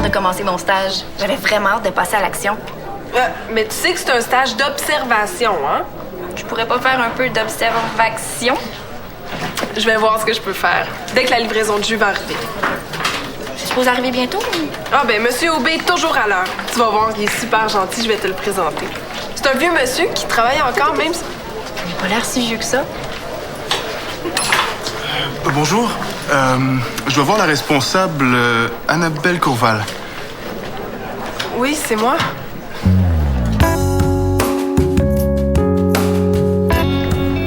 recommencer mon stage. J'avais vraiment hâte de passer à l'action. Mais tu sais que c'est un stage d'observation, hein? Je pourrais pas faire un peu d'observation? Je vais voir ce que je peux faire, dès que la livraison de jus va arriver. C'est supposé arriver bientôt? Ah ben, Monsieur Aubé est toujours à l'heure. Tu vas voir, il est super gentil, je vais te le présenter. C'est un vieux monsieur qui travaille encore, même si... Il a pas l'air si vieux que ça. Bonjour. Je dois voir la responsable, Annabelle Courval. Oui, c'est moi.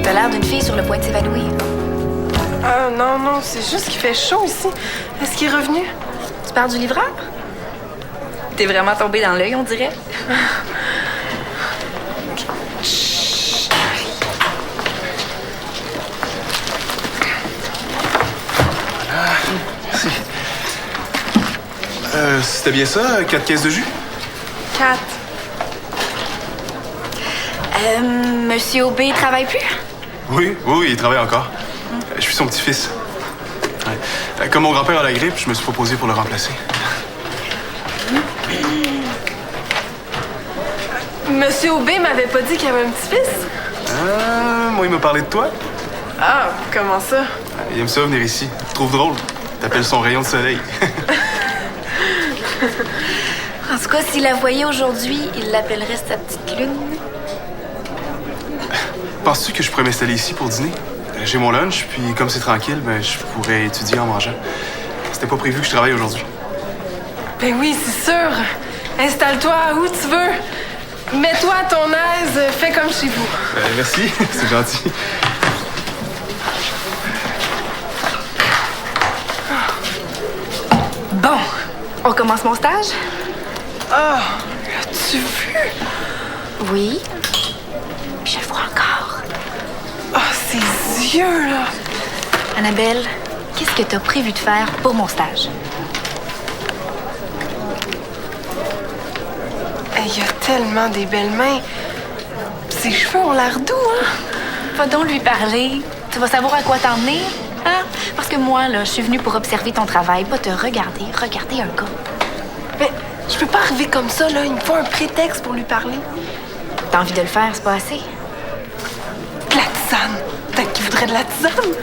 T'as l'air d'une fille sur le point de s'évanouir. Ah non, c'est juste qu'il fait chaud ici. Est-ce qu'il est revenu? Tu parles du livreur? T'es vraiment tombé dans l'œil, on dirait. Merci. C'était bien ça, 4 caisses de jus? 4. Monsieur Aubé travaille plus? Oui, il travaille encore. Je suis son petit-fils. Ouais. Comme mon grand-père a la grippe, je me suis proposé pour le remplacer. Monsieur Aubé m'avait pas dit qu'il y avait un petit-fils? Moi, il m'a parlé de toi. Ah, comment ça? Il aime ça venir ici. Tu trouves drôle? T'appelles son rayon de soleil. En tout cas, s'il la voyait aujourd'hui, il l'appellerait sa petite lune. Penses-tu que je pourrais m'installer ici pour dîner? J'ai mon lunch, puis comme c'est tranquille, je pourrais étudier en mangeant. C'était pas prévu que je travaille aujourd'hui. Ben oui, c'est sûr. Installe-toi où tu veux. Mets-toi à ton aise, fais comme chez vous. Merci, c'est gentil. Bon, on commence mon stage? Ah, as-tu vu? Oui. Puis je le vois encore. Ah, ses yeux, là. Annabelle, qu'est-ce que t'as prévu de faire pour mon stage? Il y a tellement des belles mains. Ses cheveux ont l'air doux, hein? Va donc lui parler. Tu vas savoir à quoi t'emmener, hein? Parce que moi, là, je suis venue pour observer ton travail, pas te regarder un gars. Mais je peux pas arriver comme ça, là. Il me faut un prétexte pour lui parler. T'as envie de le faire, c'est pas assez? De la tisane. Peut-être qu'il voudrait de la tisane.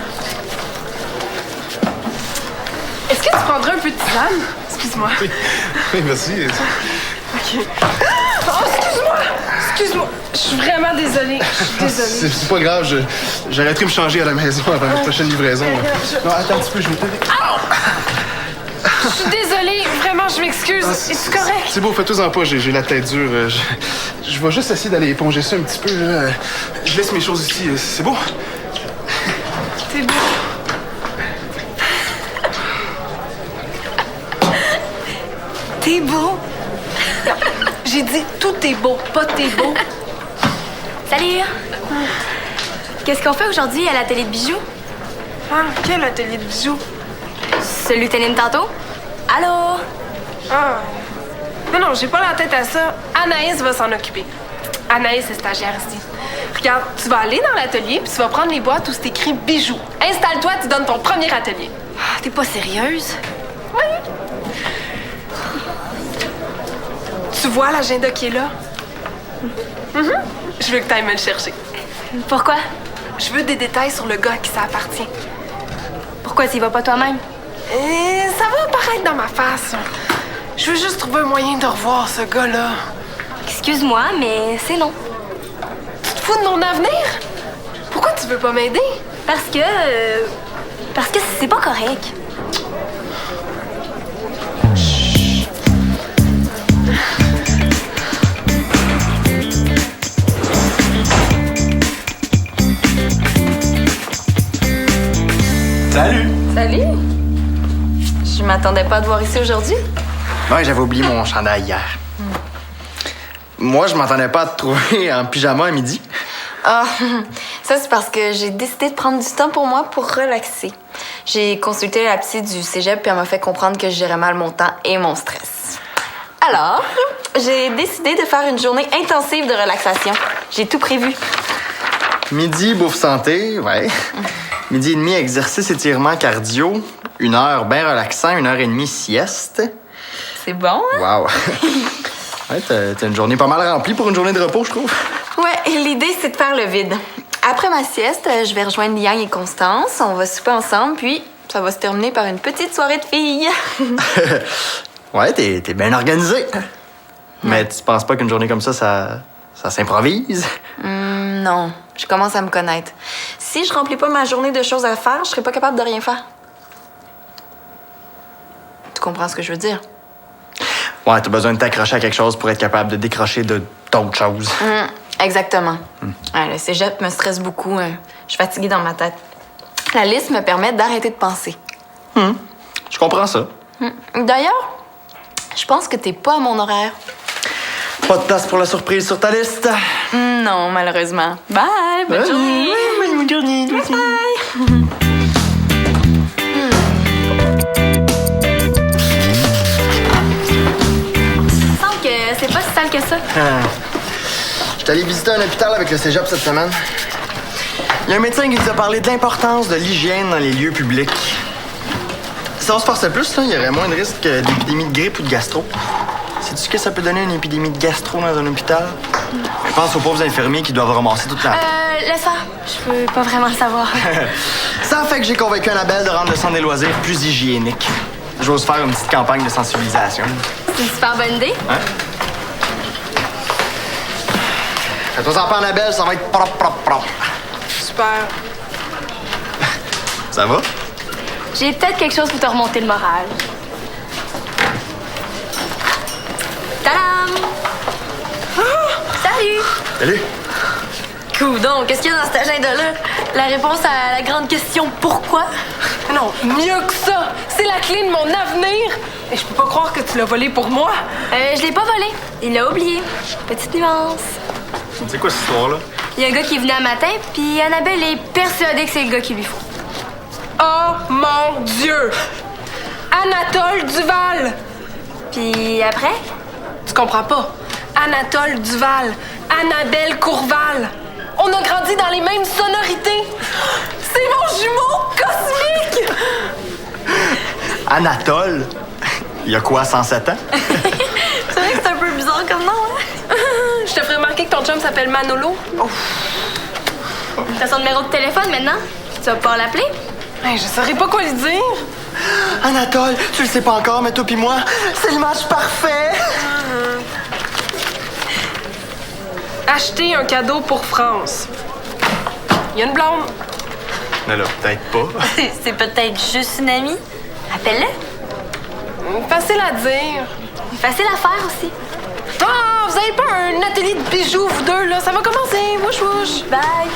Est-ce que tu prendrais un peu de tisane? Excuse-moi. Oui, merci. OK. Oh, excuse-moi. Je suis vraiment désolée. Je suis désolée. C'est pas grave, j'arrêterai de me changer à la maison avant la prochaine livraison. Non, attends un petit peu, je vais te... Je suis désolée. Vraiment, je m'excuse. Es-tu correct? C'est beau, fais-toi-en pas, j'ai la tête dure. Je vais juste essayer d'aller éponger ça un petit peu. Là. Je laisse mes choses ici, c'est beau? C'est beau. T'es beau. J'ai dit tout est beau, pas t'es beau. Salut. Qu'est-ce qu'on fait aujourd'hui à l'atelier de bijoux? Ah, quel atelier de bijoux? Celui que t'animes tantôt? Allô? Ah. Non, j'ai pas la tête à ça. Anaïs va s'en occuper. Anaïs est stagiaire ici. Regarde, tu vas aller dans l'atelier puis tu vas prendre les boîtes où c'est écrit bijoux. Installe-toi, tu donnes ton premier atelier. Ah, t'es pas sérieuse? Oui. Tu vois l'agenda qui est là? Je veux que tu ailles me le chercher. Pourquoi? Je veux des détails sur le gars à qui ça appartient. Pourquoi t'y vas pas toi-même? Et ça va apparaître dans ma face. Je veux juste trouver un moyen de revoir ce gars-là. Excuse-moi, mais c'est non. Tu te fous de mon avenir? Pourquoi tu veux pas m'aider? Parce que c'est pas correct. Salut! Salut! Je m'attendais pas à te voir ici aujourd'hui. Ouais, j'avais oublié mon chandail hier. Moi, je m'attendais pas à te trouver en pyjama à midi. Ah, ça c'est parce que j'ai décidé de prendre du temps pour moi pour relaxer. J'ai consulté la psy du cégep puis elle m'a fait comprendre que je gérais mal mon temps et mon stress. Alors, j'ai décidé de faire une journée intensive de relaxation. J'ai tout prévu. Midi, bouffe santé, ouais. Midi et demi, exercice, étirement, cardio. 1 heure bien relaxant, 1 heure et demie, sieste. C'est bon, hein? Wow! Ouais, t'as une journée pas mal remplie pour une journée de repos, je trouve. Ouais, l'idée, c'est de faire le vide. Après ma sieste, je vais rejoindre Liane et Constance. On va souper ensemble, puis ça va se terminer par une petite soirée de filles. Ouais, t'es bien organisée. Mais tu penses pas qu'une journée comme ça s'improvise? Non, je commence à me connaître. Si je remplis pas ma journée de choses à faire, je serai pas capable de rien faire. Tu comprends ce que je veux dire? Ouais, t'as besoin de t'accrocher à quelque chose pour être capable de décrocher de d'autres choses. Exactement. Ouais, le cégep me stresse beaucoup. Je suis fatiguée dans ma tête. La liste me permet d'arrêter de penser. Je comprends ça. D'ailleurs, je pense que t'es pas à mon horaire. Pas de place pour la surprise sur ta liste. Non, malheureusement. Bye! Bonne journée! Bonne journée! Bye! Il me semble que c'est pas si sale que ça. Je suis allé visiter un hôpital avec le cégep cette semaine. Il y a un médecin qui nous a parlé de l'importance de l'hygiène dans les lieux publics. Si on se forçait plus, là, il y aurait moins de risques d'épidémie de grippe ou de gastro. Sais-tu ce que ça peut donner une épidémie de gastro dans un hôpital? Je pense aux pauvres infirmiers qui doivent ramasser toute la... Laisse faire. Je peux pas vraiment le savoir. Ça fait que j'ai convaincu Annabelle de rendre le centre des loisirs plus hygiénique. J'ose faire une petite campagne de sensibilisation. C'est une super bonne idée. Hein? Fais-toi en pas, Annabelle, ça va être propre. Super. Ça va? J'ai peut-être quelque chose pour te remonter le moral. Tadam! Salut! Salut! Coudon, qu'est-ce qu'il y a dans cet agenda-là? La réponse à la grande question pourquoi? Non, mieux que ça! C'est la clé de mon avenir! Et je peux pas croire que tu l'as volé pour moi! Je l'ai pas volé. Il l'a oublié. Petite nuance. C'est quoi cette histoire-là? Il y a un gars qui est venu un matin, puis Annabelle est persuadée que c'est le gars qu'il lui faut. Oh mon Dieu! Anatole Duval! Puis après? Tu comprends pas? Anatole Duval, Annabelle Courval. On a grandi dans les mêmes sonorités. C'est mon jumeau cosmique! Anatole? Il y a quoi, 107 ans? C'est vrai que c'est un peu bizarre comme nom, hein? Je te ferai remarquer que ton chum s'appelle Manolo. T'as son numéro de téléphone maintenant? Tu vas pas l'appeler? Ben, je saurais pas quoi lui dire. Anatole, tu le sais pas encore, mais toi pis moi, c'est le match parfait! Acheter un cadeau pour France. Il y a une blonde. Mais là, peut-être pas. C'est peut-être juste une amie. Appelle-le. Facile à dire. Facile à faire aussi. Ah, vous avez pas un atelier de bijoux, vous deux, là? Ça va commencer. Wouch, wouch. Bye.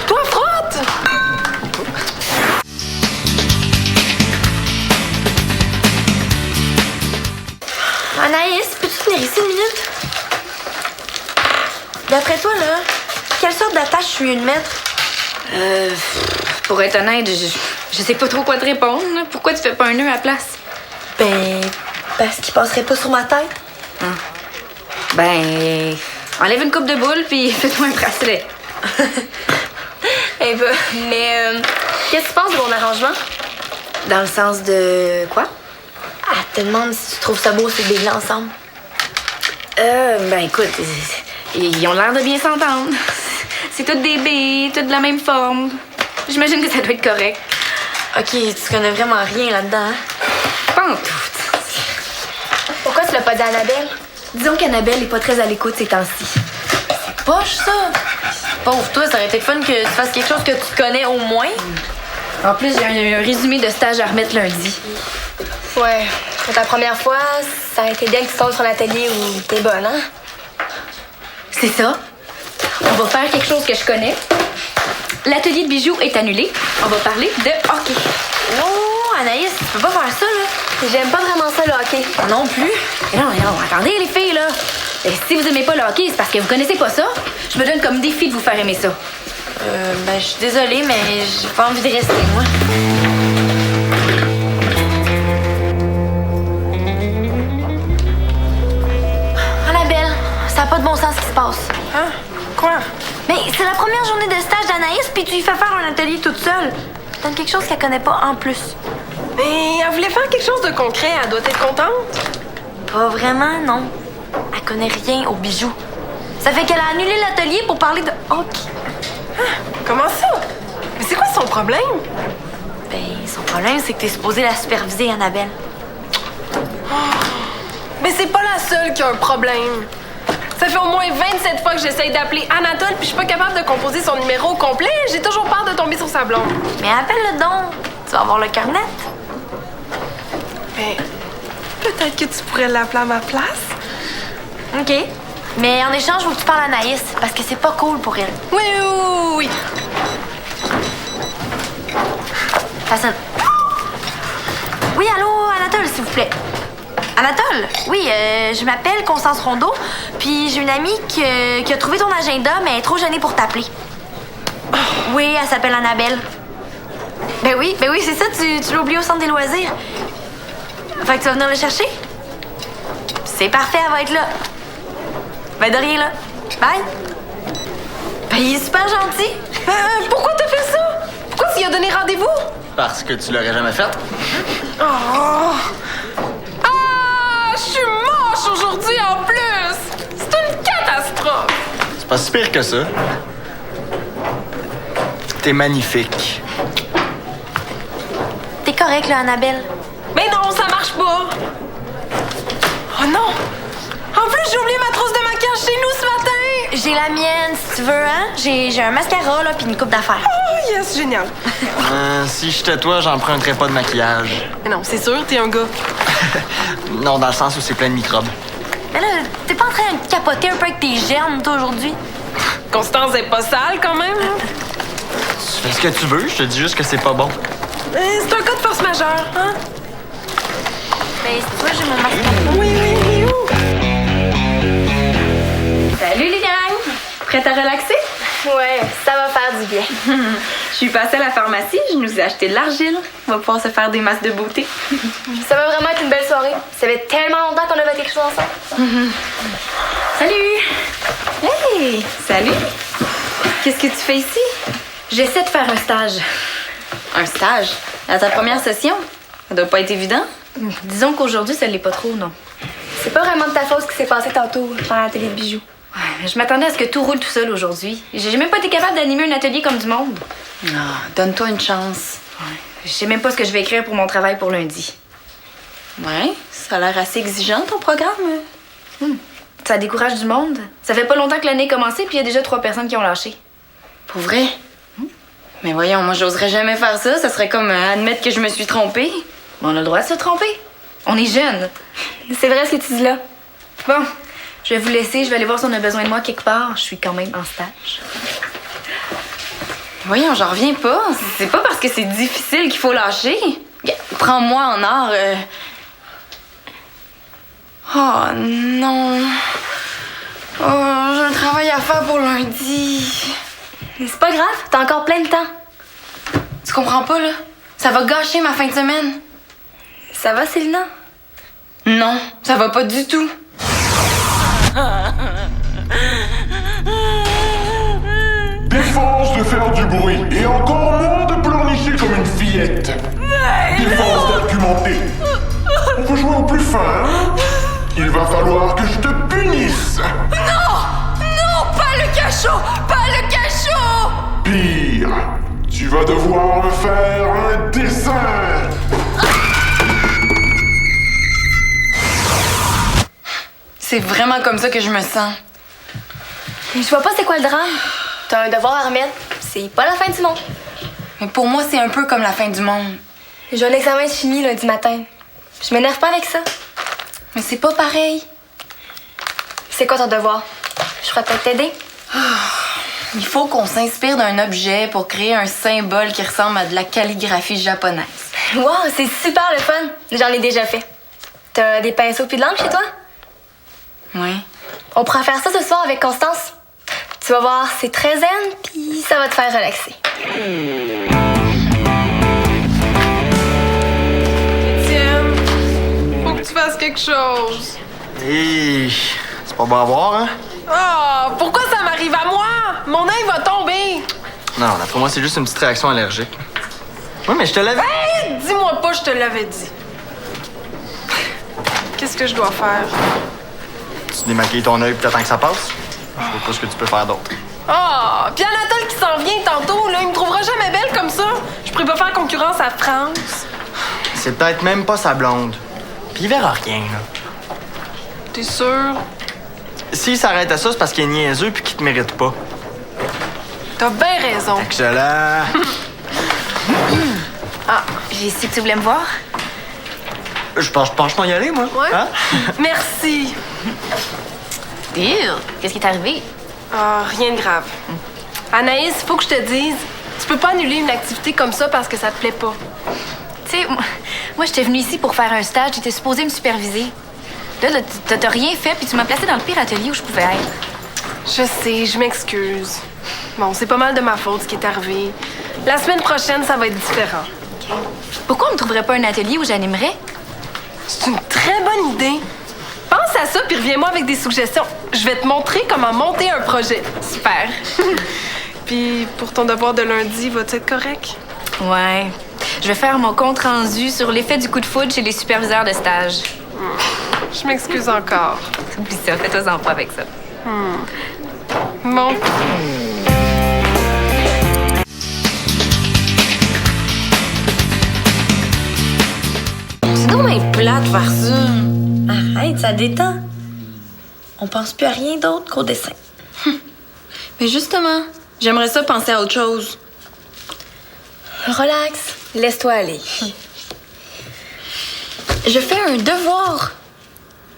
Toi, frotte! Anaïs, peux-tu venir ici une minute? D'après toi, là, quelle sorte d'attache je suis mieux de mettre? Pour être honnête, je sais pas trop quoi te répondre. Là. Pourquoi tu fais pas un nœud à la place? Ben, parce qu'il passerait pas sur ma tête. Ben, enlève une coupe de boule puis fais-toi un bracelet. Eh ben, mais qu'est-ce que tu penses de mon arrangement? Dans le sens de quoi? Elle te demande si tu trouves ça beau, ces billes-là ensemble. Ben écoute, ils ont l'air de bien s'entendre. C'est toutes des billes, toutes de la même forme. J'imagine que ça doit être correct. Ok, tu connais vraiment rien là-dedans, hein? Pas en tout. Pourquoi tu l'as pas dit à Annabelle? Disons qu'Annabelle est pas très à l'écoute ces temps-ci. C'est poche, ça! Pauvre toi, ça aurait été fun que tu fasses quelque chose que tu connais au moins. En plus, j'ai un résumé de stage à remettre lundi. Ouais, pour ta première fois, ça aurait été bien que tu tombes sur l'atelier où t'es bonne, hein? C'est ça. On va faire quelque chose que je connais. L'atelier de bijoux est annulé. On va parler de hockey. Non, Anaïs, tu peux pas faire ça, là. J'aime pas vraiment ça, le hockey. Non plus. Mais non, attendez, les filles, là. Et si vous aimez pas le hockey, c'est parce que vous connaissez pas ça. Je me donne comme défi de vous faire aimer ça. Ben, je suis désolée, mais j'ai pas envie de rester, moi. Annabelle, ça n'a pas de bon sens ce qui se passe. Hein? Quoi? Mais c'est la première journée de stage d'Anaïs, puis tu lui fais faire un atelier toute seule. Donne quelque chose qu'elle connaît pas en plus. Mais elle voulait faire quelque chose de concret. Elle doit être contente. Pas vraiment, non. Elle connaît rien aux bijoux. Ça fait qu'elle a annulé l'atelier pour parler de hockey. Comment ça? Mais c'est quoi son problème? Ben, son problème, c'est que t'es supposée la superviser, Annabelle. Mais c'est pas la seule qui a un problème. Ça fait au moins 27 fois que j'essaye d'appeler Anatole puis je suis pas capable de composer son numéro au complet. J'ai toujours peur de tomber sur sa blonde. Mais appelle-le donc. Tu vas avoir le cœur net. Mais peut-être que tu pourrais l'appeler à ma place. OK. Mais en échange, faut que tu parles à Anaïs, parce que c'est pas cool pour elle. Oui, oui, oui, oui. Façonne. Oui, allô, Anatole, s'il vous plaît. Anatole, oui, je m'appelle Constance Rondeau, puis j'ai une amie qui a trouvé ton agenda, mais elle est trop gênée pour t'appeler. Oui, elle s'appelle Annabelle. Ben oui, c'est ça, tu l'as oublié au centre des loisirs. Fait que tu vas venir le chercher? C'est parfait, elle va être là. Ben de rien, là. Bye. Ben, il est super gentil. Pourquoi t'as fait ça? Pourquoi tu lui as donné rendez-vous? Parce que tu l'aurais jamais fait. Oh! Ah! Je suis moche aujourd'hui en plus! C'est une catastrophe! C'est pas si pire que ça. T'es magnifique. T'es correct, là, Annabelle. Mais non, ça marche pas! Oh non! En plus, j'ai oublié ma trousse de maquillage chez nous ce matin! J'ai la mienne, si tu veux, hein? J'ai un mascara, là, puis une coupe d'affaires. Oh yes, génial! Si j'étais toi, j'emprunterais pas de maquillage. Mais non, c'est sûr, t'es un gars. Non, dans le sens où c'est plein de microbes. Mais là, t'es pas en train de capoter un peu avec tes germes, toi, aujourd'hui? Constance est pas sale quand même, hein? Tu fais ce que tu veux, je te dis juste que c'est pas bon. C'est un cas de force majeure, hein? Ben, si tu veux, j'ai mon mascara. Oui, oui, oui. Salut les gangs! Prête à relaxer? Ouais, ça va faire du bien. Je suis passée à la pharmacie, je nous ai acheté de l'argile. On va pouvoir se faire des masques de beauté. Ça va vraiment être une belle soirée. Ça fait tellement longtemps qu'on a fait quelque chose ensemble. Salut! Hey! Salut! Qu'est-ce que tu fais ici? J'essaie de faire un stage. Un stage? À ta première session? Ça doit pas être évident. Disons qu'aujourd'hui, ça l'est pas trop, non. C'est pas vraiment de ta faute ce qui s'est passé tantôt pendant l'atelier de bijoux. Ouais, je m'attendais à ce que tout roule tout seul aujourd'hui. J'ai même pas été capable d'animer un atelier comme du monde. Ah, donne-toi une chance. Ouais. Je sais même pas ce que je vais écrire pour mon travail pour lundi. Ouais, ça a l'air assez exigeant ton programme. Ça décourage du monde. Ça fait pas longtemps que l'année a commencé, puis il y a déjà 3 personnes qui ont lâché. Pour vrai? Mais voyons, moi j'oserais jamais faire ça. Ça serait comme admettre que je me suis trompée. Mais on a le droit de se tromper. On est jeunes. C'est vrai ce que tu dis là. Bon, je vais vous laisser. Je vais aller voir si on a besoin de moi quelque part. Je suis quand même en stage. Voyons, j'en reviens pas. C'est pas parce que c'est difficile qu'il faut lâcher. Prends-moi en art. Oh non. Oh, j'ai un travail à faire pour lundi. Mais c'est pas grave, t'as encore plein de temps. Tu comprends pas, là? Ça va gâcher ma fin de semaine. Ça va, Célina? Non, ça va pas du tout. Défense de faire du bruit et encore moins de pleurnicher comme une fillette. Défense d'argumenter. On peut jouer au plus fin, hein? Il va falloir que je te punisse. Non, pas le cachot! Pas le cachot! Pire, tu vas devoir me faire un dessin. C'est vraiment comme ça que je me sens. Je vois pas c'est quoi le drame. T'as un devoir à remettre. C'est pas la fin du monde. Mais pour moi, c'est un peu comme la fin du monde. J'ai un examen de chimie lundi matin. Je m'énerve pas avec ça. Mais c'est pas pareil. C'est quoi ton devoir? Je pourrais peut-être t'aider. Il faut qu'on s'inspire d'un objet pour créer un symbole qui ressemble à de la calligraphie japonaise. Wow, c'est super le fun. J'en ai déjà fait. T'as des pinceaux puis de l'encre chez toi? Oui. On pourra faire ça ce soir avec Constance. Tu vas voir, c'est très zen, puis ça va te faire relaxer. Étienne, faut que tu fasses quelque chose. Et c'est pas bon à voir, hein? Oh, pourquoi ça m'arrive à moi? Mon œil va tomber. Non, d'après moi, c'est juste une petite réaction allergique. Oui, mais je te l'avais. Hey, dis-moi Inquiète-toi pas, je te l'avais dit. Qu'est-ce que je dois faire? Tu démaquilles ton œil puis t'attends que ça passe? Je vois pas ce que tu peux faire d'autre. Ah! Puis Anatole qui s'en vient tantôt, là, il me trouvera jamais belle comme ça. Je pourrais pas faire concurrence à France. C'est peut-être même pas sa blonde. Puis il verra rien, là. T'es sûr? S'il s'arrête à ça, c'est parce qu'il est niaiseux puis qu'il te mérite pas. T'as bien raison. Excellent! Ah, j'ai su que tu voulais me voir. Je pense pas y aller, moi. Ouais? Hein? Merci. Qu'est-ce qui est arrivé? Ah, rien de grave. Anaïs, faut que je te dise, tu peux pas annuler une activité comme ça parce que ça te plaît pas. Tu sais, moi, j'étais venue ici pour faire un stage. J'étais supposée me superviser. Là, t'as rien fait, puis tu m'as placée dans le pire atelier où je pouvais être. Je sais, je m'excuse. Bon, c'est pas mal de ma faute ce qui est arrivé. La semaine prochaine, ça va être différent. Pourquoi on me trouverait pas un atelier où j'animerais? C'est une très bonne idée. Pense à ça, puis reviens-moi avec des suggestions. Je vais te montrer comment monter un projet. Super. Puis, pour ton devoir de lundi, va-tu être correct? Ouais. Je vais faire mon compte rendu sur l'effet du coup de foudre chez les superviseurs de stage. Je m'excuse encore. Oublie ça, fais-toi-en pas avec ça. Bon. C'est donc bien plate de faire ça. Arrête, ça détend. On pense plus à rien d'autre qu'au dessin. Mais justement, j'aimerais ça penser à autre chose. Relax, laisse-toi aller. Je fais un devoir.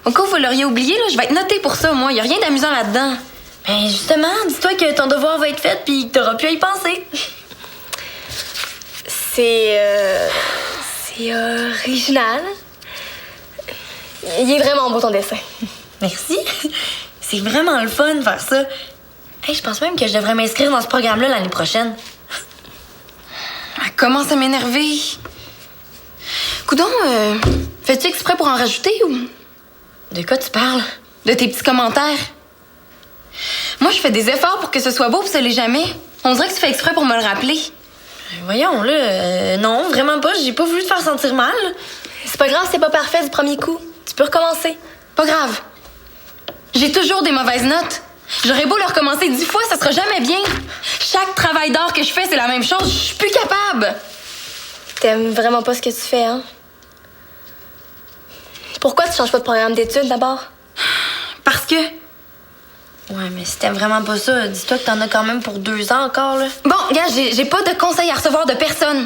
Au cas où vous l'auriez oublié, là, je vais être notée pour ça, moi. Y a rien d'amusant là-dedans. Ben justement, dis-toi que ton devoir va être fait puis que t'auras plus à y penser. C'est original. Il est vraiment beau ton dessin. Merci. C'est vraiment le fun de faire ça. Hey, je pense même que je devrais m'inscrire dans ce programme-là l'année prochaine. Elle commence à m'énerver. Coudon, fais-tu exprès pour en rajouter ou De quoi tu parles? de tes petits commentaires? Moi, je fais des efforts pour que ce soit beau, puis ça l'est jamais. On dirait que tu fais exprès pour me le rappeler. Voyons, là, non, vraiment pas. J'ai pas voulu te faire sentir mal. C'est pas grave, c'est pas parfait du premier coup. Tu peux recommencer. Pas grave. J'ai toujours des mauvaises notes. J'aurais beau le recommencer 10 fois, ça sera jamais bien. Chaque travail d'art que je fais, c'est la même chose. Je suis plus capable. T'aimes vraiment pas ce que tu fais, hein? Pourquoi tu changes pas de programme d'études d'abord? Parce que... Ouais, mais si t'aimes vraiment pas ça, dis-toi que t'en as quand même pour 2 ans encore, là. Bon, gars, j'ai pas de conseils à recevoir de personne.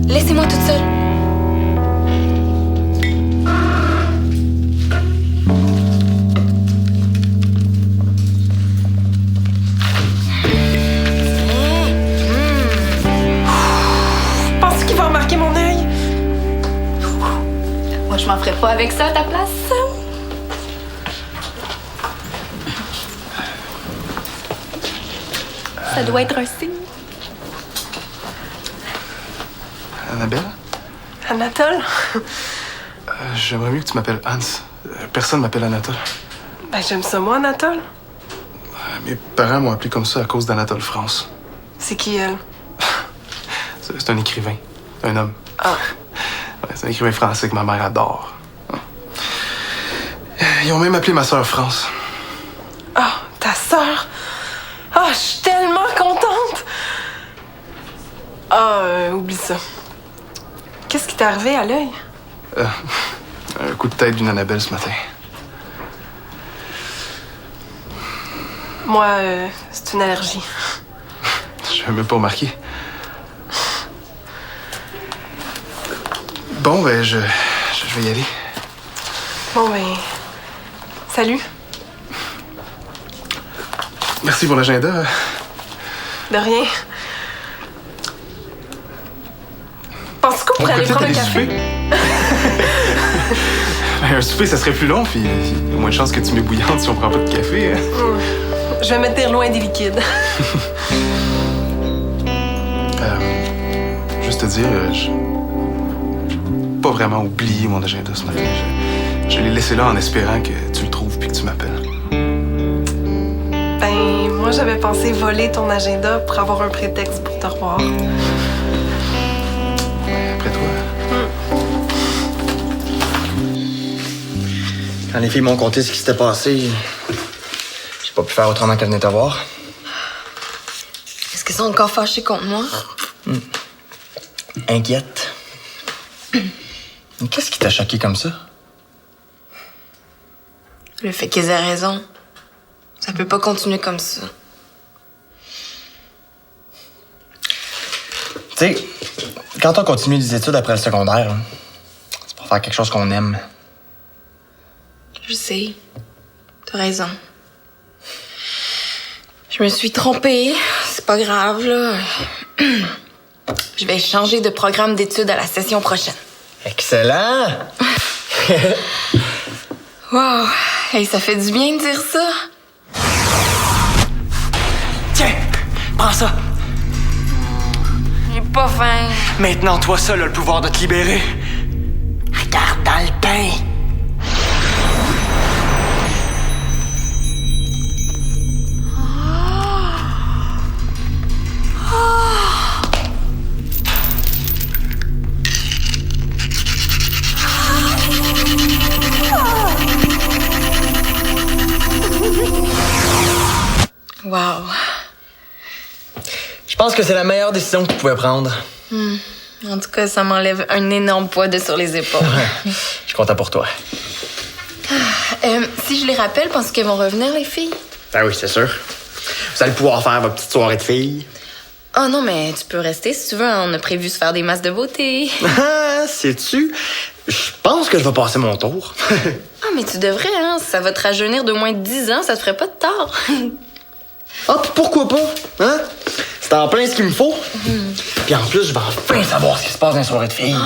Laissez-moi toute seule. Penses-tu qu'il va remarquer mon œil? Moi, je m'en ferais pas avec ça à ta place. Ça doit être un signe. Annabelle? Anatole? J'aimerais mieux que tu m'appelles Hans. Personne m'appelle Anatole. Ben, j'aime ça, moi, Anatole. Mes parents m'ont appelé comme ça à cause d'Anatole France. C'est qui, elle? C'est un écrivain. Un homme. Ah. Ouais, c'est un écrivain français que ma mère adore. Ils ont même appelé ma sœur France. Ah, ta sœur? Ah, je suis tellement contente! Ah, oublie ça. Qu'est-ce qui t'est arrivé à l'œil? Un coup de tête d'une Annabelle ce matin. Moi, c'est une allergie. Je n'avais même pas remarqué. Bon, ben, je vais y aller. Bon, ben... Salut. Merci pour l'agenda. De rien. Penses-tu qu'on pourrait aller prendre un aller café? souper? Ben, un souper, ça serait plus long, puis il y a moins de chances que tu m'ébouillantes si on prend pas de café. Hein? Je vais me tenir loin des liquides. Juste te dire, j'ai pas vraiment oublié mon agenda ce matin. Je l'ai laissé là en espérant que tu le trouves puis que tu m'appelles. Ben, moi, j'avais pensé voler ton agenda pour avoir un prétexte pour te revoir. après toi. Quand les filles m'ont conté ce qui s'était passé, j'ai pas pu faire autrement que venir te voir. Est-ce qu'ils sont encore fâchés contre moi? Inquiète. Mais qu'est-ce qui t'a choqué comme ça? Le fait qu'ils aient raison. Ça peut pas continuer comme ça. Tu sais, quand on continue les études après le secondaire, hein, c'est pour faire quelque chose qu'on aime. Je sais. T'as raison. Je me suis trompée. C'est pas grave, là. Je vais changer de programme d'études à la session prochaine. Excellent! Wow! Hey, ça fait du bien de dire ça. Tiens, prends ça. J'ai pas faim. Maintenant, toi seul as le pouvoir de te libérer. Regarde dans le pain. Wow. Je pense que c'est la meilleure décision que tu pouvais prendre. En tout cas, ça m'enlève un énorme poids de sur les épaules. Je suis content pour toi. Si je les rappelle, penses qu'elles vont revenir, les filles? Ben oui, c'est sûr. Vous allez pouvoir faire votre petite soirée de filles. Oh non, mais tu peux rester si tu veux. On a prévu se faire des masses de beauté. Ah, sais-tu? Je pense que je vais passer mon tour. Ah, mais tu devrais, hein? Ça va te rajeunir de moins de 10 ans, ça te ferait pas de tort. Ah, puis pourquoi pas? Hein? C'est en plein ce qu'il me faut. Puis en plus, je vais enfin savoir ce qui se passe dans les soirées de filles.